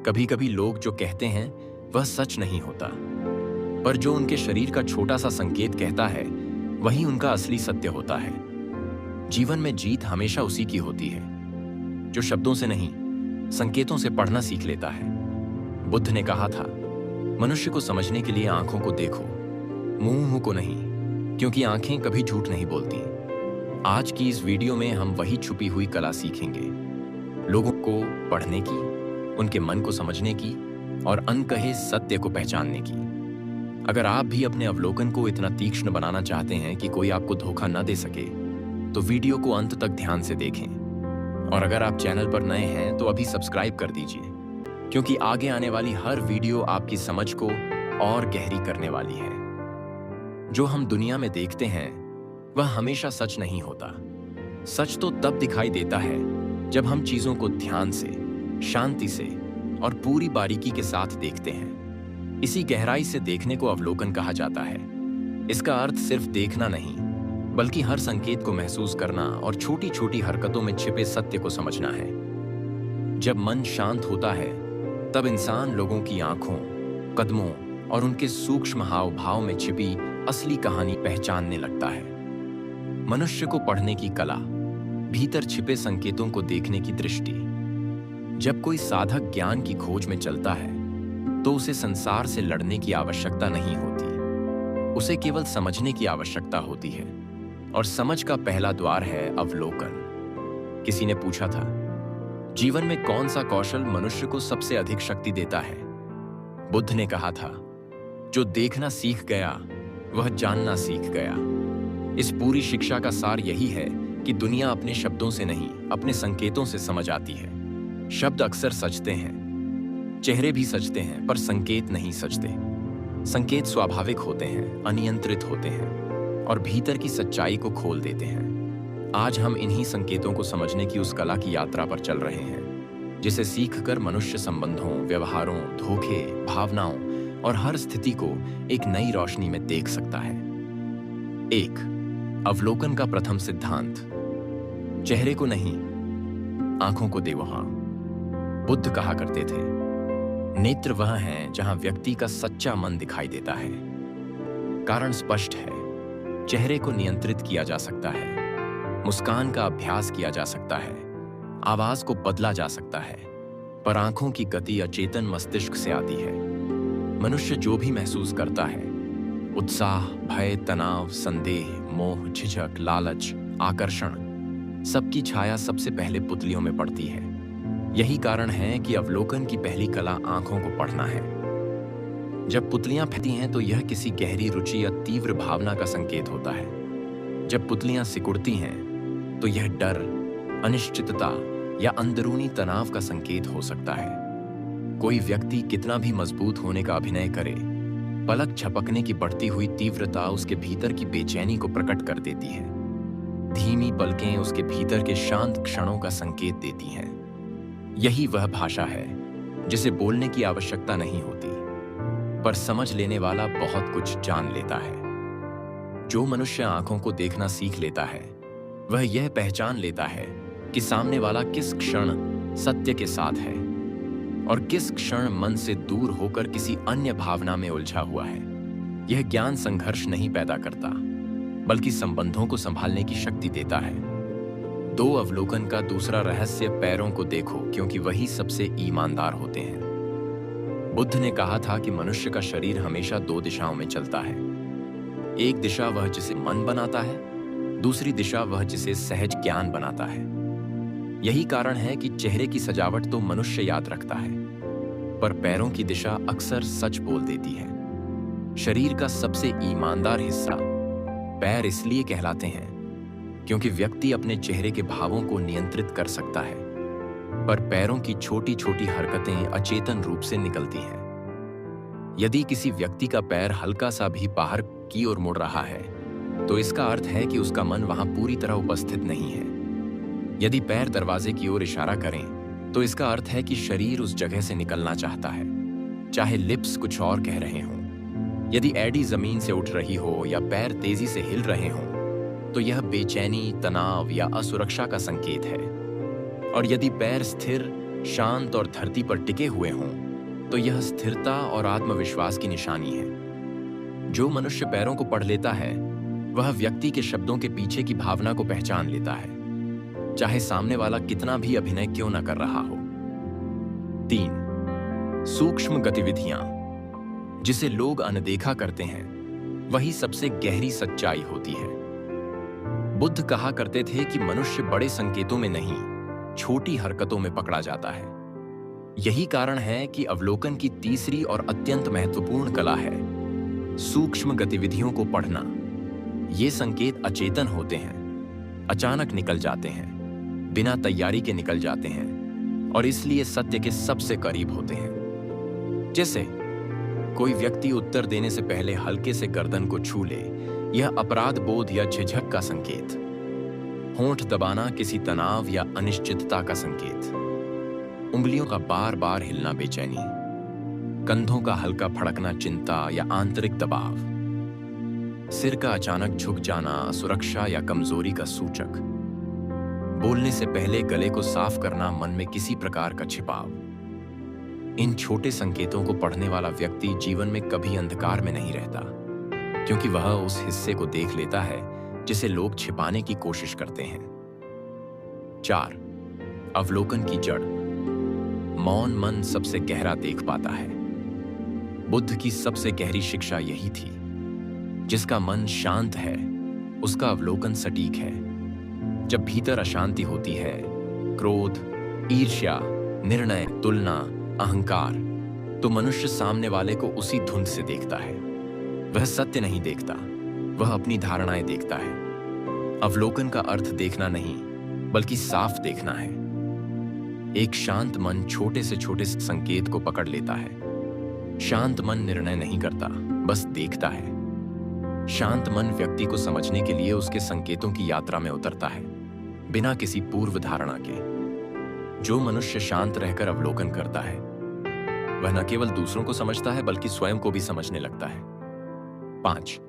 कभी कभी लोग जो कहते हैं वह सच नहीं होता, पर जो उनके शरीर का छोटा सा संकेत कहता है वही उनका असली सत्य होता है। जीवन में जीत हमेशा उसी की होती है जो शब्दों से नहीं, संकेतों से पढ़ना सीख लेता है। बुद्ध ने कहा था, मनुष्य को समझने के लिए आंखों को देखो, मुंह को नहीं, क्योंकि आंखें कभी झूठ नहीं बोलती। आज की इस वीडियो में हम वही छुपी हुई कला सीखेंगे, लोगों को पढ़ने की, उनके मन को समझने की और अनकहे सत्य को पहचानने की। अगर आप भी अपने अवलोकन को इतना तीक्ष्ण बनाना चाहते हैं कि कोई आपको धोखा न दे सके, तो वीडियो को अंत तक ध्यान से देखें। और अगर आप चैनल पर नए हैं तो अभी सब्सक्राइब कर दीजिए, क्योंकि आगे आने वाली हर वीडियो आपकी समझ को और गहरी करने वाली है। जो हम दुनिया में देखते हैं वह हमेशा सच नहीं होता। सच तो तब दिखाई देता है जब हम चीजों को ध्यान से, शांति से और पूरी बारीकी के साथ देखते हैं। इसी गहराई से देखने को अवलोकन कहा जाता है। इसका अर्थ सिर्फ देखना नहीं, बल्कि हर संकेत को महसूस करना और छोटी छोटी हरकतों में छिपे सत्य को समझना है। जब मन शांत होता है तब इंसान लोगों की आंखों, कदमों और उनके सूक्ष्म हाव भाव में छिपी असली कहानी पहचानने लगता है। मनुष्य को पढ़ने की कला, भीतर छिपे संकेतों को देखने की दृष्टि। जब कोई साधक ज्ञान की खोज में चलता है तो उसे संसार से लड़ने की आवश्यकता नहीं होती, उसे केवल समझने की आवश्यकता होती है। और समझ का पहला द्वार है अवलोकन। किसी ने पूछा था, जीवन में कौन सा कौशल मनुष्य को सबसे अधिक शक्ति देता है? बुद्ध ने कहा था, जो देखना सीख गया वह जानना सीख गया। इस पूरी शिक्षा का सार यही है कि दुनिया अपने शब्दों से नहीं, अपने संकेतों से समझ आती है। शब्द अक्सर सचते हैं, चेहरे भी सचते हैं, पर संकेत नहीं सचते। संकेत स्वाभाविक होते हैं, अनियंत्रित होते हैं और भीतर की सच्चाई को खोल देते हैं। आज हम इन्हीं संकेतों को समझने की उस कला की यात्रा पर चल रहे हैं, जिसे सीखकर मनुष्य संबंधों, व्यवहारों, धोखे, भावनाओं और हर स्थिति को एक नई रोशनी में देख सकता है। 1. अवलोकन का प्रथम सिद्धांत। चेहरे को नहीं, आंखों को दे वहां। बुद्ध कहा करते थे, नेत्र वह हैं जहां व्यक्ति का सच्चा मन दिखाई देता है। कारण स्पष्ट है, चेहरे को नियंत्रित किया जा सकता है, मुस्कान का अभ्यास किया जा सकता है, आवाज को बदला जा सकता है, पर आंखों की गति अचेतन मस्तिष्क से आती है। मनुष्य जो भी महसूस करता है, उत्साह, भय, तनाव, संदेह, मोह, झिझक, लालच, आकर्षण, सबकी छाया सबसे पहले पुतलियों में पड़ती है। यही कारण है कि अवलोकन की पहली कला आंखों को पढ़ना है। जब पुतलियां फैलती हैं तो यह किसी गहरी रुचि या तीव्र भावना का संकेत होता है। जब पुतलियां सिकुड़ती हैं तो यह डर, अनिश्चितता या अंदरूनी तनाव का संकेत हो सकता है। कोई व्यक्ति कितना भी मजबूत होने का अभिनय करे, पलक झपकने की बढ़ती हुई तीव्रता उसके भीतर की बेचैनी को प्रकट कर देती है। धीमी पलकें उसके भीतर के शांत क्षणों का संकेत देती हैं। यही वह भाषा है जिसे बोलने की आवश्यकता नहीं होती, पर समझ लेने वाला बहुत कुछ जान लेता है। जो मनुष्य आंखों को देखना सीख लेता है वह यह पहचान लेता है कि सामने वाला किस क्षण सत्य के साथ है और किस क्षण मन से दूर होकर किसी अन्य भावना में उलझा हुआ है। यह ज्ञान संघर्ष नहीं पैदा करता, बल्कि संबंधों को संभालने की शक्ति देता है। 2. अवलोकन का दूसरा रहस्य, पैरों को देखो, क्योंकि वही सबसे ईमानदार होते हैं। बुद्ध ने कहा था कि मनुष्य का शरीर हमेशा 2 दिशाओं में चलता है। एक दिशा वह जिसे मन बनाता है, दूसरी दिशा वह जिसे सहज ज्ञान बनाता है। यही कारण है कि चेहरे की सजावट तो मनुष्य याद रखता है, पर पैरों की दिशा अक्सर सच बोल देती है। शरीर का सबसे ईमानदार हिस्सा पैर इसलिए कहलाते हैं क्योंकि व्यक्ति अपने चेहरे के भावों को नियंत्रित कर सकता है, पर पैरों की छोटी छोटी हरकतें अचेतन रूप से निकलती हैं। यदि किसी व्यक्ति का पैर हल्का सा भी बाहर की ओर मुड़ रहा है तो इसका अर्थ है कि उसका मन वहां पूरी तरह उपस्थित नहीं है। यदि पैर दरवाजे की ओर इशारा करें तो इसका अर्थ है कि शरीर उस जगह से निकलना चाहता है, चाहे लिप्स कुछ और कह रहे हों। यदि एड़ी जमीन से उठ रही हो या पैर तेजी से हिल रहे हों तो यह बेचैनी, तनाव या असुरक्षा का संकेत है। और यदि पैर स्थिर, शांत और धरती पर टिके हुए हों, तो यह स्थिरता और आत्मविश्वास की निशानी है। जो मनुष्य पैरों को पढ़ लेता है, वह व्यक्ति के शब्दों के पीछे की भावना को पहचान लेता है, चाहे सामने वाला कितना भी अभिनय क्यों न कर रहा हो। 3. सूक्ष्म गतिविधियां। जिसे लोग अनदेखा करते हैं, वही सबसे गहरी सच्चाई होती है। बुद्ध कहा करते थे कि मनुष्य बड़े संकेतों में नहीं, छोटी हरकतों में पकड़ा जाता है। यही कारण है कि अवलोकन की तीसरी और अत्यंत महत्वपूर्ण कला है सूक्ष्म गतिविधियों को पढ़ना। ये संकेत अचेतन होते हैं, अचानक निकल जाते हैं, बिना तैयारी के निकल जाते हैं और इसलिए सत्य के सबसे करीब होते हैं। जैसे कोई व्यक्ति उत्तर देने से पहले हल्के से गर्दन को छू ले, यह अपराध बोध या झिझक का संकेत। होंठ दबाना किसी तनाव या अनिश्चितता का संकेत। उंगलियों का बार बार हिलना बेचैनी। कंधों का हल्का फड़कना चिंता या आंतरिक दबाव। सिर का अचानक झुक जाना सुरक्षा या कमजोरी का सूचक। बोलने से पहले गले को साफ करना मन में किसी प्रकार का छिपाव। इन छोटे संकेतों को पढ़ने वाला व्यक्ति जीवन में कभी अंधकार में नहीं रहता, क्योंकि वह उस हिस्से को देख लेता है जिसे लोग छिपाने की कोशिश करते हैं। 4. अवलोकन की जड़। मौन मन सबसे गहरा देख पाता है। बुद्ध की सबसे गहरी शिक्षा यही थी। जिसका मन शांत है, उसका अवलोकन सटीक है। जब भीतर अशांति होती है, क्रोध, ईर्ष्या, निर्णय, तुलना, अहंकार, तो मनुष्य सामने वाले को उसी धुंध से देखता है। वह सत्य नहीं देखता, वह अपनी धारणाएं देखता है। अवलोकन का अर्थ देखना नहीं, बल्कि साफ देखना है। एक शांत मन छोटे से छोटे संकेत को पकड़ लेता है। शांत मन निर्णय नहीं करता, बस देखता है। शांत मन व्यक्ति को समझने के लिए उसके संकेतों की यात्रा में उतरता है, बिना किसी पूर्व धारणा के। जो मनुष्य शांत रहकर अवलोकन करता है, वह न केवल दूसरों को समझता है, बल्कि स्वयं को भी समझने लगता है। 5.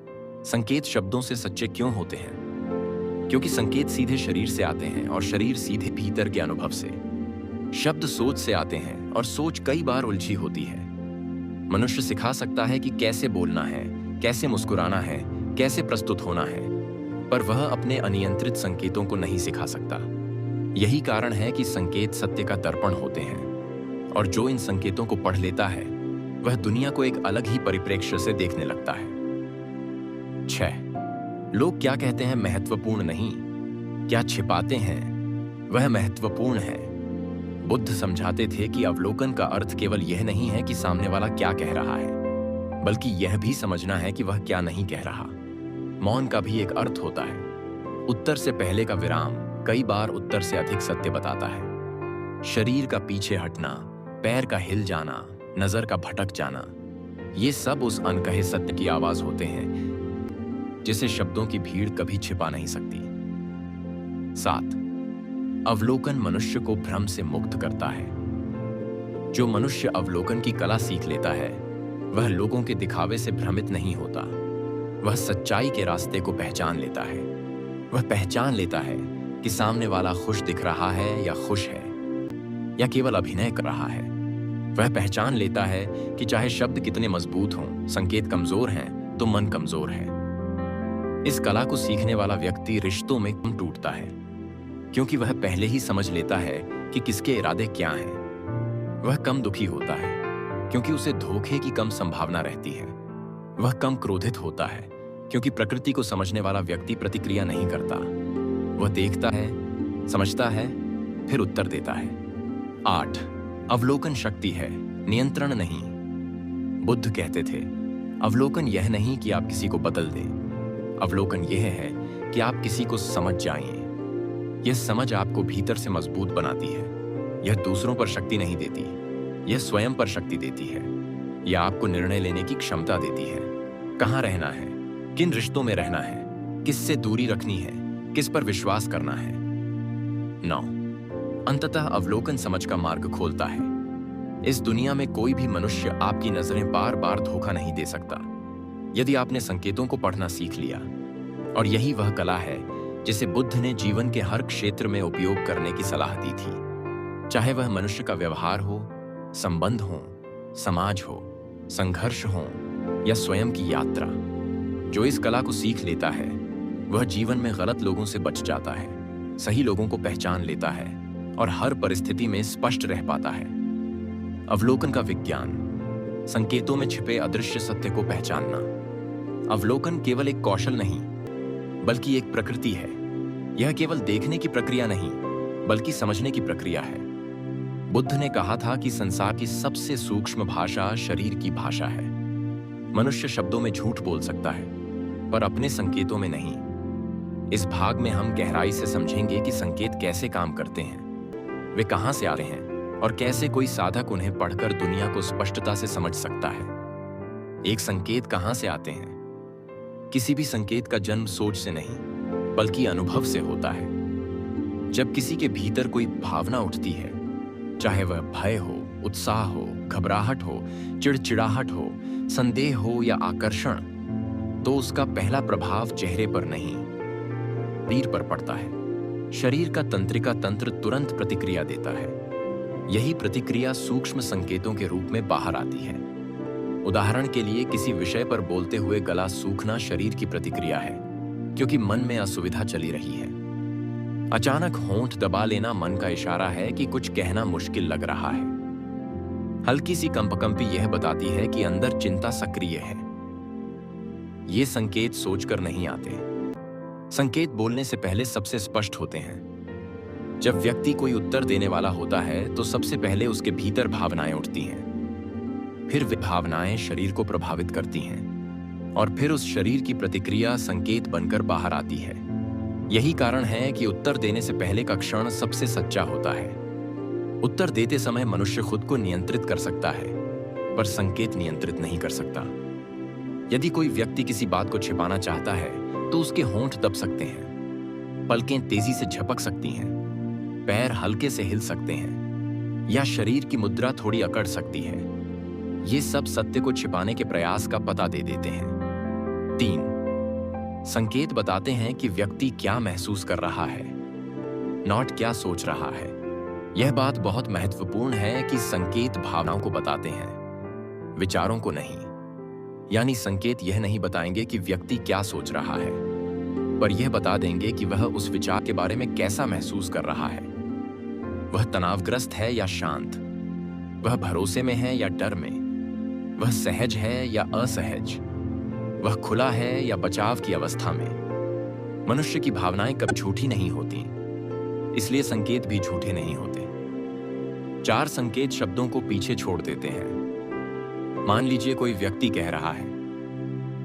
संकेत शब्दों से सच्चे क्यों होते हैं? क्योंकि संकेत सीधे शरीर से आते हैं और शरीर सीधे भीतर के अनुभव से। शब्द सोच से आते हैं और सोच कई बार उलझी होती है। मनुष्य सिखा सकता है कि कैसे बोलना है, कैसे मुस्कुराना है, कैसे प्रस्तुत होना है, पर वह अपने अनियंत्रित संकेतों को नहीं सिखा सकता। यही कारण है कि संकेत सत्य का दर्पण होते हैं, और जो इन संकेतों को पढ़ लेता है, वह दुनिया को एक अलग ही परिप्रेक्ष्य से देखने लगता है। 6. लोग क्या कहते हैं महत्वपूर्ण नहीं, क्या छिपाते हैं वह महत्वपूर्ण है। बुद्ध समझाते थे कि अवलोकन का अर्थ केवल यह नहीं है कि सामने वाला क्या कह रहा है, बल्कि यह भी समझना है कि वह क्या नहीं कह रहा। मौन का भी एक अर्थ होता है। उत्तर से पहले का विराम कई बार उत्तर से अधिक सत्य बताता है। शरीर का पीछे हटना, पैर का हिल जाना, नजर का भटक जाना, ये सब उस अनकहे सत्य की आवाज होते हैं जिसे शब्दों की भीड़ कभी छिपा नहीं सकती। 7. अवलोकन मनुष्य को भ्रम से मुक्त करता है। जो मनुष्य अवलोकन की कला सीख लेता है, वह लोगों के दिखावे से भ्रमित नहीं होता। वह सच्चाई के रास्ते को पहचान लेता है। वह पहचान लेता है कि सामने वाला खुश दिख रहा है या खुश है, या केवल अभिनय कर रहा है। वह पहचान लेता है कि चाहे शब्द कितने मजबूत हों, संकेत कमजोर हैं तो मन कमजोर है। इस कला को सीखने वाला व्यक्ति रिश्तों में कम टूटता है, क्योंकि वह पहले ही समझ लेता है कि किसके इरादे क्या हैं। वह कम दुखी होता है, क्योंकि उसे धोखे की कम संभावना रहती है। वह कम क्रोधित होता है, क्योंकि प्रकृति को समझने वाला व्यक्ति प्रतिक्रिया नहीं करता। वह देखता है, समझता है, फिर उत्तर देता है। 8. अवलोकन शक्ति है, नियंत्रण नहीं। बुद्ध कहते थे, अवलोकन यह नहीं कि आप किसी को बदल दें। अवलोकन यह है कि आप किसी को समझ जाएं। यह समझ आपको भीतर से मजबूत बनाती है। यह दूसरों पर शक्ति नहीं देती, यह स्वयं पर शक्ति देती है। यह आपको निर्णय लेने की क्षमता देती है। कहाँ रहना है, किन रिश्तों में रहना है, किससे दूरी रखनी है, किस पर विश्वास करना है। 9. अंततः अवलोकन समझ का मार्ग खोलता है। इस दुनिया में कोई भी मनुष्य आपकी नजरें बार बार धोखा नहीं दे सकता, यदि आपने संकेतों को पढ़ना सीख लिया। और यही वह कला है जिसे बुद्ध ने जीवन के हर क्षेत्र में उपयोग करने की सलाह दी थी। चाहे वह मनुष्य का व्यवहार हो, संबंध हो, समाज हो, संघर्ष हो या स्वयं की यात्रा। जो इस कला को सीख लेता है वह जीवन में गलत लोगों से बच जाता है, सही लोगों को पहचान लेता है और हर परिस्थिति में स्पष्ट रह पाता है। अवलोकन का विज्ञान, संकेतों में छिपे अदृश्य सत्य को पहचानना। अवलोकन केवल एक कौशल नहीं बल्कि एक प्रकृति है। यह केवल देखने की प्रक्रिया नहीं बल्कि समझने की प्रक्रिया है। बुद्ध ने कहा था कि संसार की सबसे सूक्ष्म भाषा शरीर की भाषा है। मनुष्य शब्दों में झूठ बोल सकता है पर अपने संकेतों में नहीं। इस भाग में हम गहराई से समझेंगे कि संकेत कैसे काम करते हैं, वे कहां से आ रहे हैं और कैसे कोई साधक उन्हें पढ़कर दुनिया को स्पष्टता से समझ सकता है। एक संकेत कहां से आते हैं? किसी भी संकेत का जन्म सोच से नहीं बल्कि अनुभव से होता है। जब किसी के भीतर कोई भावना उठती है, चाहे वह भय हो, उत्साह हो, घबराहट हो, चिड़चिड़ाहट हो, संदेह हो या आकर्षण, तो उसका पहला प्रभाव चेहरे पर नहीं, शरीर पर पड़ता है। शरीर का तंत्रिका तंत्र तुरंत प्रतिक्रिया देता है। यही प्रतिक्रिया सूक्ष्म संकेतों के रूप में बाहर आती है। उदाहरण के लिए, किसी विषय पर बोलते हुए गला सूखना शरीर की प्रतिक्रिया है, क्योंकि मन में असुविधा चली रही है। अचानक होंठ दबा लेना मन का इशारा है कि कुछ कहना मुश्किल लग रहा है। हल्की सी कंपकंपी यह बताती है कि अंदर चिंता सक्रिय है। ये संकेत सोचकर नहीं आते। संकेत बोलने से पहले सबसे स्पष्ट होते हैं। जब व्यक्ति कोई उत्तर देने वाला होता है तो सबसे पहले उसके भीतर भावनाएं उठती हैं। फिर वे भावनाएं शरीर को प्रभावित करती हैं और फिर उस शरीर की प्रतिक्रिया संकेत बनकर बाहर आती है। यही कारण है कि उत्तर देने से पहले का क्षण सबसे सच्चा होता है। उत्तर देते समय मनुष्य खुद को नियंत्रित कर सकता है पर संकेत नियंत्रित नहीं कर सकता। यदि कोई व्यक्ति किसी बात को छिपाना चाहता है तो उसके होंठ दब सकते हैं, पलकें तेजी से झपक सकती हैं, पैर हल्के से हिल सकते हैं या शरीर की मुद्रा थोड़ी अकड़ सकती है। ये सब सत्य को छिपाने के प्रयास का पता दे देते हैं। 3. संकेत बताते हैं कि व्यक्ति क्या महसूस कर रहा है, नॉट क्या सोच रहा है। यह बात बहुत महत्वपूर्ण है कि संकेत भावनाओं को बताते हैं, विचारों को नहीं। यानी संकेत यह नहीं बताएंगे कि व्यक्ति क्या सोच रहा है, पर यह बता देंगे कि वह उस विचार के बारे में कैसा महसूस कर रहा है। वह तनावग्रस्त है या शांत, वह भरोसे में है या डर में, वह सहज है या असहज, वह खुला है या बचाव की अवस्था में। मनुष्य की भावनाएं कभी झूठी नहीं होती, इसलिए संकेत भी झूठे नहीं होते। 4 संकेत शब्दों को पीछे छोड़ देते हैं। मान लीजिए कोई व्यक्ति कह रहा है,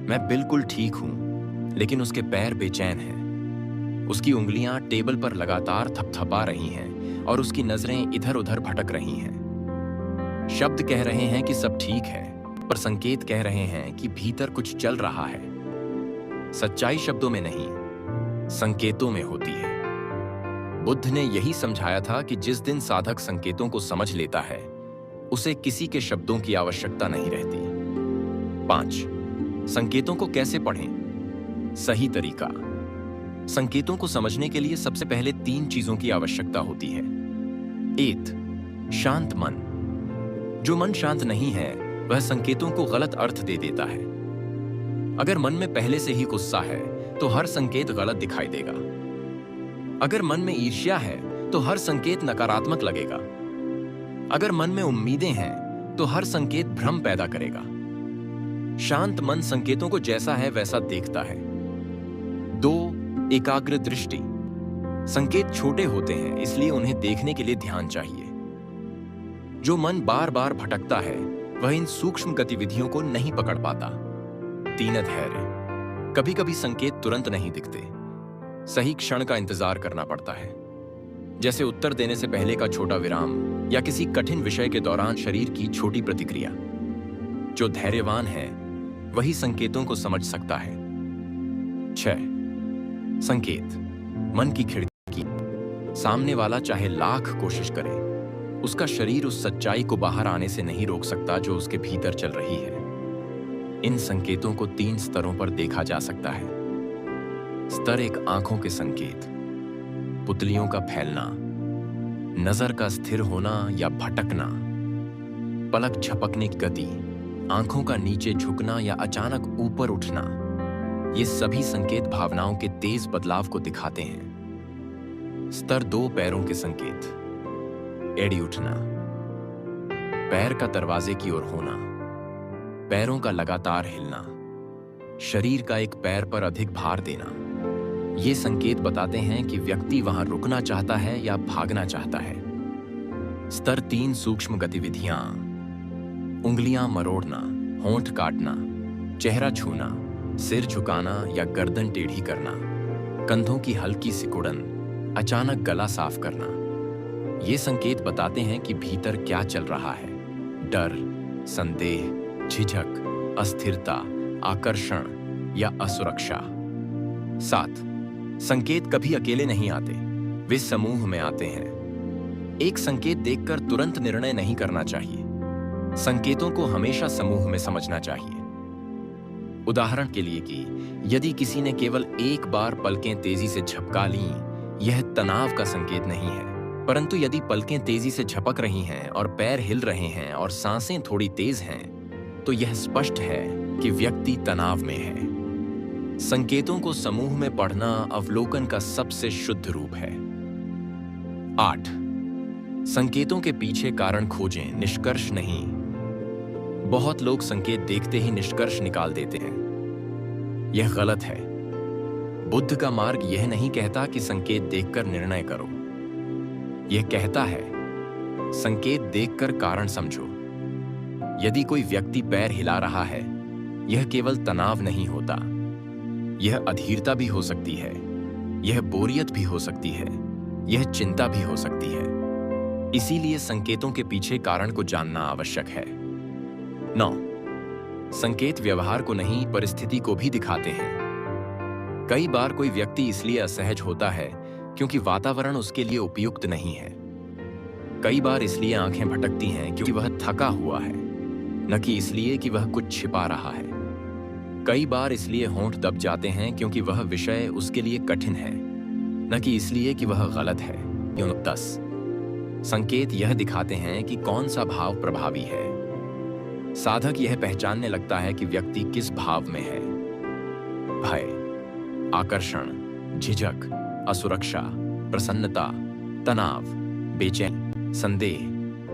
मैं बिल्कुल ठीक हूं, लेकिन उसके पैर बेचैन हैं। उसकी उंगलियां टेबल पर लगातार थपथपा रही हैं और उसकी नजरें इधर उधर भटक रही हैं। शब्द कह रहे हैं कि सब ठीक है, पर संकेत कह रहे हैं कि भीतर कुछ चल रहा है। सच्चाई शब्दों में नहीं, संकेतों में होती है। बुद्ध ने यही समझाया था कि जिस दिन साधक संकेतों को समझ लेता है, उसे किसी के शब्दों की आवश्यकता नहीं रहती। 5. संकेतों को कैसे पढ़ें? सही तरीका। संकेतों को समझने के लिए सबसे पहले 3 चीजों की आवश्यकता होती है। 1. शांत मन। जो मन शांत नहीं है वह संकेतों को गलत अर्थ दे देता है। अगर मन में पहले से ही गुस्सा है तो हर संकेत गलत दिखाई देगा। अगर मन में ईर्ष्या है तो हर संकेत नकारात्मक लगेगा। अगर मन में उम्मीदें हैं तो हर संकेत भ्रम पैदा करेगा। शांत मन संकेतों को जैसा है वैसा देखता है। 2. एकाग्र दृष्टि। संकेत छोटे होते हैं, इसलिए उन्हें देखने के लिए ध्यान चाहिए। जो मन बार बार भटकता है वह इन सूक्ष्म गतिविधियों को नहीं पकड़ पाता। 3. धैर्य। कभी कभी संकेत तुरंत नहीं दिखते, सही क्षण का इंतजार करना पड़ता है, जैसे उत्तर देने से पहले का छोटा विराम या किसी कठिन विषय के दौरान शरीर की छोटी प्रतिक्रिया। जो धैर्यवान है वही संकेतों को समझ सकता है। 6. संकेत मन की खिड़की। सामने वाला चाहे लाख कोशिश करे, उसका शरीर उस सच्चाई को बाहर आने से नहीं रोक सकता जो उसके भीतर चल रही है। इन संकेतों को 3 स्तरों पर देखा जा सकता है। स्तर 1, आंखों के संकेत, पुतलियों का फैलना, नजर का स्थिर होना या भटकना, पलक झपकने की गति, आंखों का नीचे झुकना या अचानक ऊपर उठना, ये सभी संकेत भावनाओं के तेज बदलाव को दिखाते हैं। स्तर 2 पैरों के संकेत। एड़ी उठना, पैर का दरवाजे की ओर होना, पैरों का लगातार हिलना, शरीर का एक पैर पर अधिक भार देना, ये संकेत बताते हैं कि व्यक्ति वहां रुकना चाहता है या भागना चाहता है। स्तर 3 सूक्ष्म गतिविधियां। उंगलियां मरोड़ना, होंठ काटना, चेहरा छूना, सिर झुकाना या गर्दन टेढ़ी करना, कंधों की हल्की सिकुड़न, अचानक गला साफ करना, ये संकेत बताते हैं कि भीतर क्या चल रहा है। डर, संदेह, झिझक, अस्थिरता, आकर्षण या असुरक्षा। 7 संकेत कभी अकेले नहीं आते, वे समूह में आते हैं। एक संकेत देखकर तुरंत निर्णय नहीं करना चाहिए। संकेतों को हमेशा समूह में समझना चाहिए। उदाहरण के लिए कि यदि किसी ने केवल एक बार पलकें तेजी से झपका लीं, यह तनाव का संकेत नहीं है। परंतु यदि पलकें तेजी से झपक रही हैं और पैर हिल रहे हैं और सांसें थोड़ी तेज हैं, तो यह स्पष्ट है कि व्यक्ति तनाव में है। संकेतों को समूह में पढ़ना अवलोकन का सबसे शुद्ध रूप है। 8 संकेतों के पीछे कारण खोजें, निष्कर्ष नहीं। बहुत लोग संकेत देखते ही निष्कर्ष निकाल देते हैं। यह गलत है। बुद्ध का मार्ग यह नहीं कहता कि संकेत देखकर निर्णय करो। यह कहता है, संकेत देखकर कारण समझो। यदि कोई व्यक्ति पैर हिला रहा है, यह केवल तनाव नहीं होता। यह अधीरता भी हो सकती है, यह बोरियत भी हो सकती है, यह चिंता भी हो सकती है। इसीलिए संकेतों के पीछे कारण को जानना आवश्यक है। 9 संकेत व्यवहार को नहीं, परिस्थिति को भी दिखाते हैं। कई बार कोई व्यक्ति इसलिए असहज होता है क्योंकि वातावरण उसके लिए उपयुक्त नहीं है। कई बार इसलिए आंखें भटकती हैं क्योंकि वह थका हुआ है, न कि इसलिए कि वह कुछ छिपा रहा है। कई बार इसलिए होंठ दब जाते हैं क्योंकि वह विषय उसके लिए कठिन है, न कि इसलिए कि वह गलत है। 10 संकेत यह दिखाते हैं कि कौन सा भाव प्रभावी है। साधक यह पहचानने लगता है कि व्यक्ति किस भाव में है। भय, आकर्षण, झिझक, असुरक्षा, प्रसन्नता, तनाव, बेचैन, संदेह,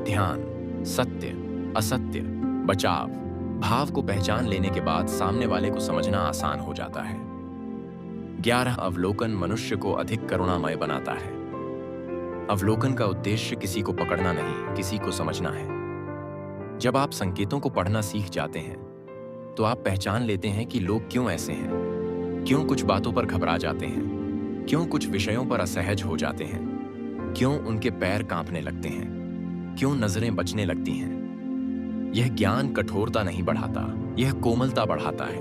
ध्यान, सत्य, असत्य, बचाव। भाव को पहचान लेने के बाद सामने वाले को समझना आसान हो जाता है। 11 अवलोकन मनुष्य को अधिक करुणामय बनाता है। अवलोकन का उद्देश्य किसी को पकड़ना नहीं, किसी को समझना है। जब आप संकेतों को पढ़ना सीख जाते हैं, तो आप पहचान लेते हैं कि लोग क्यों ऐसे हैं, क्यों कुछ बातों पर घबरा जाते हैं, क्यों कुछ विषयों पर असहज हो जाते हैं, क्यों उनके पैर कांपने लगते हैं, क्यों नजरें बचने लगती हैं। यह ज्ञान कठोरता नहीं बढ़ाता, यह कोमलता बढ़ाता है।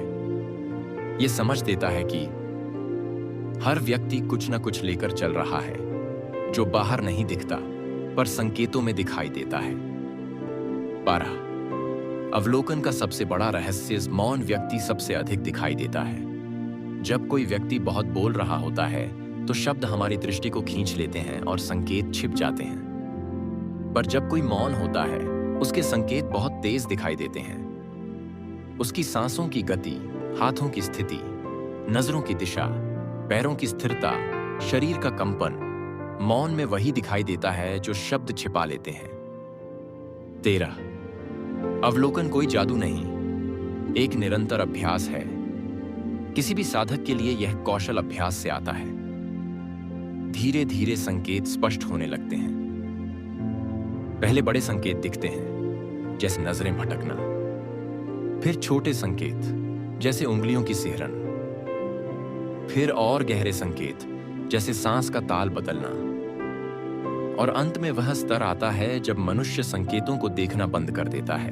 यह समझ देता है कि हर व्यक्ति कुछ न कुछ लेकर चल रहा है, जो बाहर नहीं दिखता पर संकेतों में दिखाई देता है। 12 अवलोकन का सबसे बड़ा रहस्य, मौन व्यक्ति सबसे अधिक दिखाई देता है। जब कोई व्यक्ति बहुत बोल रहा होता है, तो शब्द हमारी दृष्टि को खींच लेते हैं और संकेत छिप जाते हैं। पर जब कोई मौन होता है, उसके संकेत बहुत तेज दिखाई देते हैं। उसकी सांसों की गति, हाथों की स्थिति, नजरों की दिशा, पैरों की स्थिरता, शरीर का कंपन, मौन में वही दिखाई देता है जो शब्द छिपा लेते हैं। 13 अवलोकन कोई जादू नहीं, एक निरंतर अभ्यास है। किसी भी साधक के लिए यह कौशल अभ्यास से आता है। धीरे धीरे संकेत स्पष्ट होने लगते हैं। पहले बड़े संकेत दिखते हैं, जैसे नजरें भटकना। फिर छोटे संकेत, जैसे उंगलियों की सिहरन। फिर और गहरे संकेत, जैसे सांस का ताल बदलना। और अंत में वह स्तर आता है जब मनुष्य संकेतों को देखना बंद कर देता है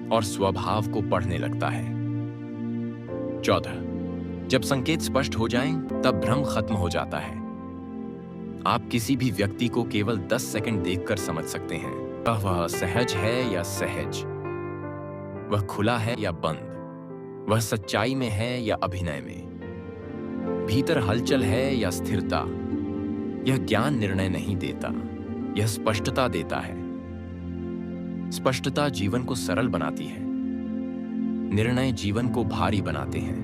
और स्वभाव को पढ़ने लगता है। 14 जब संकेत स्पष्ट हो जाएं, तब भ्रम खत्म हो जाता है। आप किसी भी व्यक्ति को केवल 10 सेकंड देखकर समझ सकते हैं, वह सहज है या सहज, वह खुला है या बंद, वह सच्चाई में है या अभिनय में, भीतर हलचल है या स्थिरता। यह ज्ञान निर्णय नहीं देता, यह स्पष्टता देता है। स्पष्टता जीवन को सरल बनाती है, निर्णय जीवन को भारी बनाते हैं।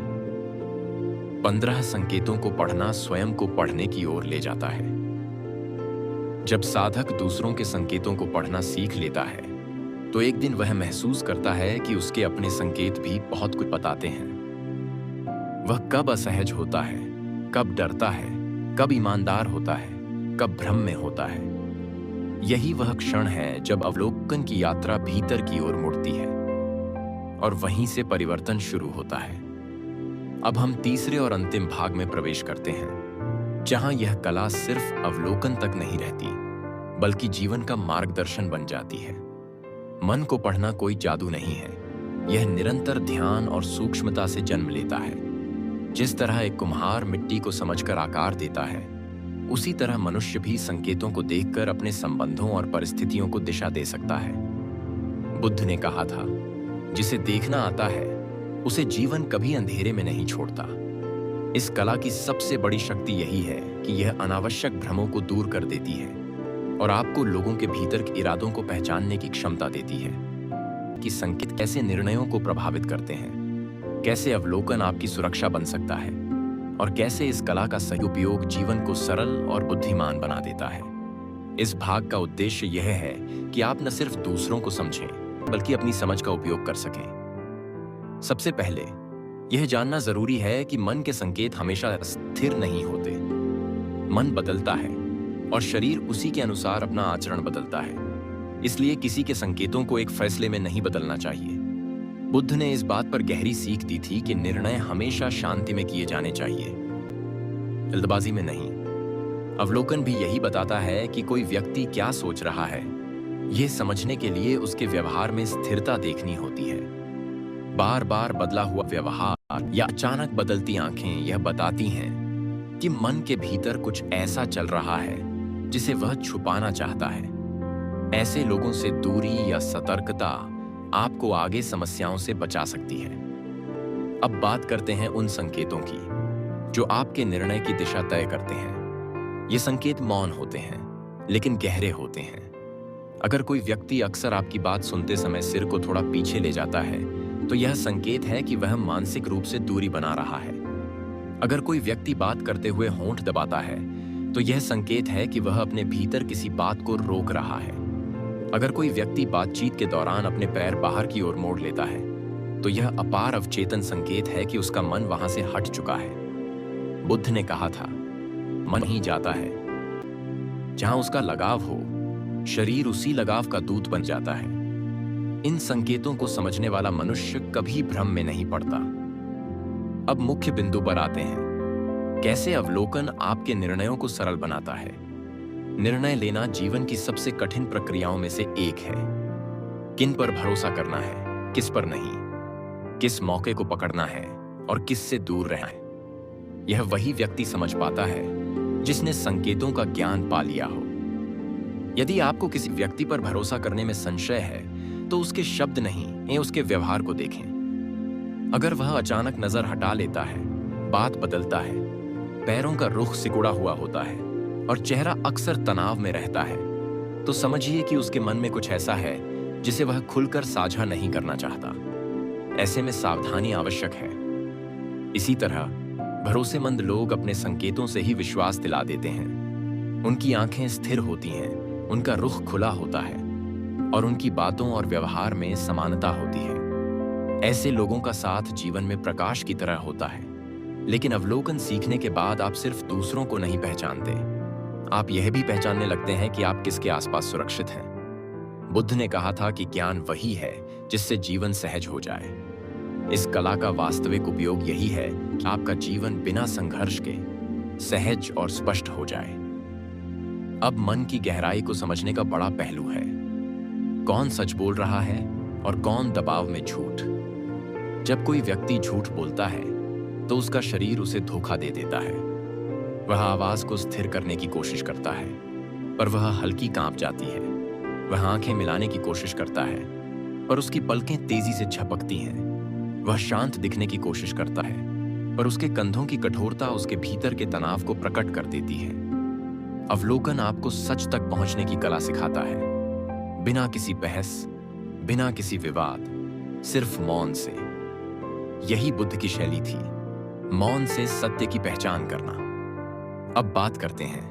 15 संकेतों को पढ़ना स्वयं को पढ़ने की ओर ले जाता है। जब साधक दूसरों के संकेतों को पढ़ना सीख लेता है तो एक दिन वह महसूस करता है कि उसके अपने संकेत भी बहुत कुछ बताते हैं। वह कब असहज होता है, कब डरता है, कब ईमानदार होता है, कब भ्रम में होता है। यही वह क्षण है जब अवलोकन की यात्रा भीतर की ओर मुड़ती है और वहीं से परिवर्तन शुरू होता है। अब हम तीसरे और अंतिम भाग में प्रवेश करते हैं, जहां यह कला सिर्फ अवलोकन तक नहीं रहती बल्कि जीवन का मार्गदर्शन बन जाती है। मन को पढ़ना कोई जादू नहीं है, यह निरंतर ध्यान और सूक्ष्मता से जन्म लेता है। जिस तरह एक कुम्हार मिट्टी को समझकर आकार देता है, उसी तरह मनुष्य भी संकेतों को देखकर अपने संबंधों और परिस्थितियों को दिशा दे सकता है। बुद्ध ने कहा था, जिसे देखना आता है उसे जीवन कभी अंधेरे में नहीं छोड़ता। इस कला की सबसे बड़ी शक्ति यही है कि यह अनावश्यक भ्रमों को दूर कर देती है और आपको लोगों के भीतर के इरादों को पहचानने की क्षमता देती है कि संकेत कैसे निर्णयों को प्रभावित करते हैं, कैसे अवलोकन आपकी सुरक्षा बन सकता है और कैसे इस कला का सही उपयोग जीवन को सरल और बुद्धिमान बना देता है। इस भाग का उद्देश्य यह है कि आप न सिर्फ दूसरों को समझें बल्कि अपनी समझ का उपयोग कर सकें। सबसे पहले यह जानना जरूरी है कि मन के संकेत हमेशा स्थिर नहीं होते। मन बदलता है और शरीर उसी के अनुसार अपना आचरण बदलता है। इसलिए किसी के संकेतों को एक फैसले में नहीं बदलना चाहिए। बुद्ध ने इस बात पर गहरी सीख दी थी कि निर्णय हमेशा शांति में किए जाने चाहिए, जल्दबाजी में नहीं। अवलोकन भी यही बताता है कि कोई व्यक्ति क्या सोच रहा है। यह समझने के लिए उसके व्यवहार में स्थिरता देखनी होती है। बार बार बदला हुआ व्यवहार या अचानक बदलती आंखें यह बताती हैं कि मन के भीतर कुछ ऐसा चल रहा है जिसे वह छुपाना चाहता है। ऐसे लोगों से दूरी या सतर्कता आपको आगे समस्याओं से बचा सकती है। अब बात करते हैं उन संकेतों की जो आपके निर्णय की दिशा तय करते हैं। ये संकेत मौन होते हैं लेकिन गहरे होते हैं। अगर कोई व्यक्ति अक्सर आपकी बात सुनते समय सिर को थोड़ा पीछे ले जाता है तो यह संकेत है कि वह मानसिक रूप से दूरी बना रहा है। अगर कोई व्यक्ति बात करते हुए होंठ दबाता है तो यह संकेत है कि वह अपने भीतर किसी बात को रोक रहा है। अगर कोई व्यक्ति बातचीत के दौरान अपने पैर बाहर की ओर मोड़ लेता है तो यह अपार अवचेतन संकेत है कि उसका मन वहां से हट चुका है। बुद्ध ने कहा था, मन ही जाता है, जहां उसका लगाव हो, शरीर उसी लगाव का दूत बन जाता है। इन संकेतों को समझने वाला मनुष्य कभी भ्रम में नहीं पड़ता। अब मुख्य बिंदु पर आते हैं, कैसे अवलोकन आपके निर्णयों को सरल बनाता है। निर्णय लेना जीवन की सबसे कठिन प्रक्रियाओं में से एक है। किन पर भरोसा करना है, किस पर नहीं, किस मौके को पकड़ना है और किस से दूर रहना है, यह वही व्यक्ति समझ पाता है जिसने संकेतों का ज्ञान पा लिया हो। यदि आपको किसी व्यक्ति पर भरोसा करने में संशय है तो उसके शब्द नहीं, उसके व्यवहार को देखें। अगर वह अचानक नजर हटा लेता है, बात बदलता है, पैरों का रुख सिकुड़ा हुआ होता है और चेहरा अक्सर तनाव में रहता है, तो समझिए कि उसके मन में कुछ ऐसा है जिसे वह खुलकर साझा नहीं करना चाहता। ऐसे में सावधानी आवश्यक है। इसी तरह भरोसेमंद लोग अपने संकेतों से ही विश्वास दिला देते हैं। उनकी आंखें स्थिर होती हैं, उनका रुख खुला होता है और उनकी बातों और व्यवहार में समानता होती है। ऐसे लोगों का साथ जीवन में प्रकाश की तरह होता है। लेकिन अवलोकन सीखने के बाद आप सिर्फ दूसरों को नहीं पहचानते, आप यह भी पहचानने लगते हैं कि आप किसके आसपास सुरक्षित हैं। बुद्ध ने कहा था कि ज्ञान वही है जिससे जीवन सहज हो जाए। इस कला का वास्तविक उपयोग यही है कि आपका जीवन बिना संघर्ष के सहज और स्पष्ट हो जाए। अब मन की गहराई को समझने का बड़ा पहलू है। कौन सच बोल रहा है और कौन दबाव में झूठ। जब कोई व्यक्ति झूठ बोलता है तो उसका शरीर उसे धोखा दे देता है। वह आवाज को स्थिर करने की कोशिश करता है पर वह हल्की कांप जाती है। वह आंखें मिलाने की कोशिश करता है पर उसकी पलकें तेजी से झपकती हैं। वह शांत दिखने की कोशिश करता है पर उसके कंधों की कठोरता उसके भीतर के तनाव को प्रकट कर देती है। अवलोकन आपको सच तक पहुंचने की कला सिखाता है, बिना किसी बहस, बिना किसी विवाद, सिर्फ मौन से। यही बुद्ध की शैली थी, मौन से सत्य की पहचान करना। अब बात करते हैं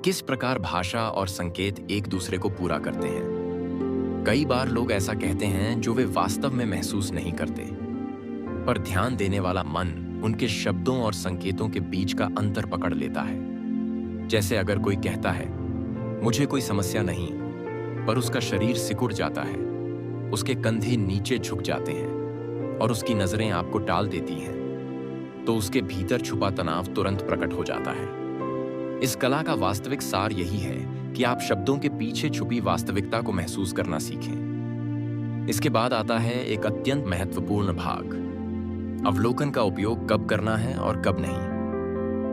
किस प्रकार भाषा और संकेत एक दूसरे को पूरा करते हैं। कई बार लोग ऐसा कहते हैं जो वे वास्तव में महसूस नहीं करते, पर ध्यान देने वाला मन उनके शब्दों और संकेतों के बीच का अंतर पकड़ लेता है। जैसे अगर कोई कहता है मुझे कोई समस्या नहीं, पर उसका शरीर सिकुड़ जाता है, उसके कंधे नीचे झुक जाते हैं और उसकी नजरें आपको टाल देती हैं, तो उसके भीतर छुपा तनाव तुरंत प्रकट हो जाता है। इस कला का वास्तविक सार यही है कि आप शब्दों के पीछे छुपी वास्तविकता को महसूस करना सीखें। इसके बाद आता है एक अत्यंत महत्वपूर्ण भाग, अवलोकन का उपयोग कब करना है और कब नहीं।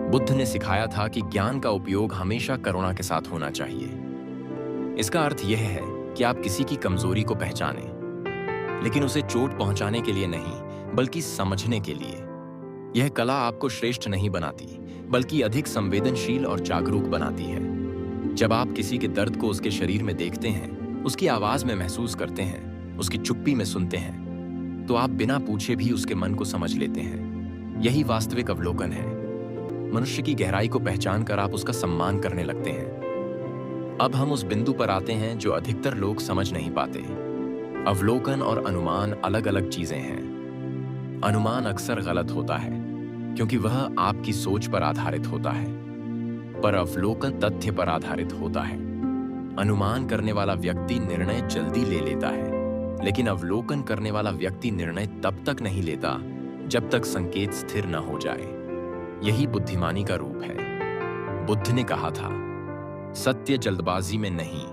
बुद्ध ने सिखाया था कि ज्ञान का उपयोग हमेशा करुणा के साथ होना चाहिए। इसका अर्थ यह है कि आप किसी की कमजोरी को पहचानें, लेकिन उसे चोट पहुंचाने के लिए नहीं, बल्कि समझने के लिए। यह कला आपको श्रेष्ठ नहीं बनाती, बल्कि अधिक संवेदनशील और जागरूक बनाती है। जब आप किसी के दर्द को उसके शरीर में देखते हैं, उसकी आवाज में महसूस करते हैं, उसकी चुप्पी में सुनते हैं, तो आप बिना पूछे भी उसके मन को समझ लेते हैं। यही वास्तविक अवलोकन है। मनुष्य की गहराई को पहचान कर आप उसका सम्मान करने लगते हैं। अब हम उस बिंदु पर आते हैं जो अधिकतर लोग समझ नहीं पाते। अवलोकन और अनुमान अलग अलग चीजें हैं। अनुमान अक्सर गलत होता है, क्योंकि वह आपकी सोच पर आधारित होता है, पर अवलोकन तथ्य पर आधारित होता है। अनुमान करने वाला व्यक्ति निर्णय जल्दी ले लेता है, लेकिन अवलोकन करने वाला व्यक्ति निर्णय तब तक नहीं लेता जब तक संकेत स्थिर न हो जाए। यही बुद्धिमानी का रूप है। बुद्ध ने कहा था, सत्य जल्दबाजी में नहीं,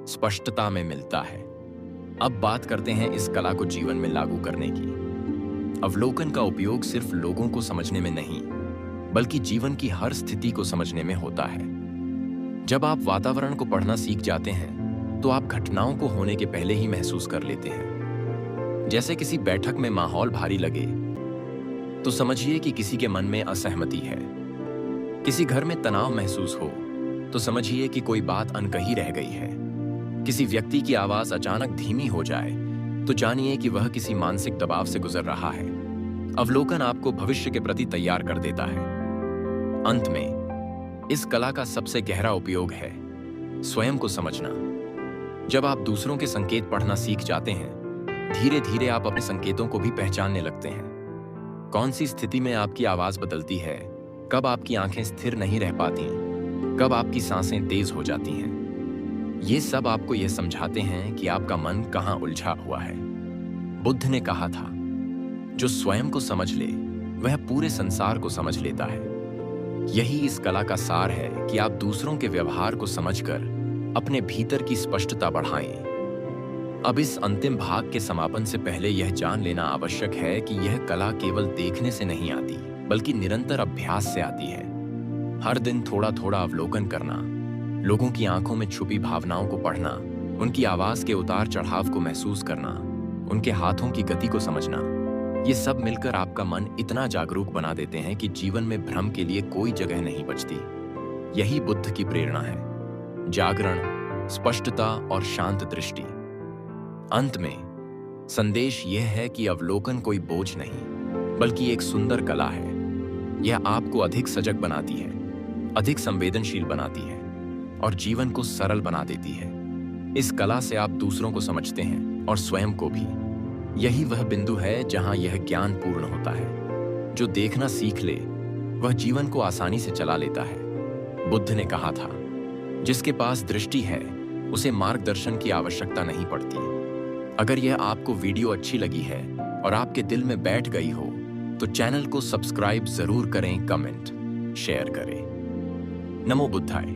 स्पष्टता में मिलता है। अब बात करते हैं इस कला को जीवन में लागू करने की। अवलोकन का उपयोग सिर्फ लोगों को समझने में नहीं, बल्कि जीवन की हर स्थिति को समझने में होता है। जब आप वातावरण को पढ़ना सीख जाते हैं, तो आप घटनाओं को होने के पहले ही महसूस कर लेते हैं। जैसे किसी बैठक में माहौल भारी लगे, तो समझिए कि किसी के मन में असहमति है। किसी घर में तनाव महसूस हो, तो समझिए कि कोई बात अनकही रह गई है। किसी व्यक्ति की आवाज अचानक धीमी हो जाए, तो जानिए कि वह किसी मानसिक दबाव से गुजर रहा है। अवलोकन आपको भविष्य के प्रति तैयार कर देता है। अंत में, इस कला का सबसे गहरा उपयोग है स्वयं को समझना। जब आप दूसरों के संकेत पढ़ना सीख जाते हैं, धीरे धीरे आप अपने संकेतों को भी पहचानने लगते हैं। कौन सी स्थिति में आपकी आवाज बदलती है, कब आपकी आंखें स्थिर नहीं रह पाती, कब आपकी सांसें तेज हो जाती हैं। ये सब आपको यह समझाते हैं कि आपका मन कहाँ उलझा हुआ है। बुद्ध ने कहा था, जो स्वयं को समझ ले, वह पूरे संसार को समझ लेता है। यही इस कला का सार है कि आप दूसरों के व्यवहार को समझकर अपने भीतर की स्पष्टता बढ़ाएं। अब इस अंतिम भाग के समापन से पहले यह जान लेना आवश्यक है कि यह कला केवल देखने से नहीं आती, बल्कि निरंतर अभ्यास से आती है। हर दिन थोड़ा थोड़ा अवलोकन करना, लोगों की आंखों में छुपी भावनाओं को पढ़ना, उनकी आवाज के उतार चढ़ाव को महसूस करना, उनके हाथों की गति को समझना, ये सब मिलकर आपका मन इतना जागरूक बना देते हैं कि जीवन में भ्रम के लिए कोई जगह नहीं बचती। यही बुद्ध की प्रेरणा है, जागरण, स्पष्टता और शांत दृष्टि। अंत में संदेश यह है कि अवलोकन कोई बोझ नहीं, बल्कि एक सुंदर कला है। यह आपको अधिक सजग बनाती है, अधिक संवेदनशील बनाती है और जीवन को सरल बना देती है। इस कला से आप दूसरों को समझते हैं और स्वयं को भी। यही वह बिंदु है जहां यह ज्ञान पूर्ण होता है। जो देखना सीख ले, वह जीवन को आसानी से चला लेता है। बुद्ध ने कहा था, जिसके पास दृष्टि है, उसे मार्गदर्शन की आवश्यकता नहीं पड़ती। अगर यह आपको वीडियो अच्छी लगी है और आपके दिल में बैठ गई हो, तो चैनल को सब्सक्राइब जरूर करें, कमेंट, शेयर करें। नमो बुद्धाय।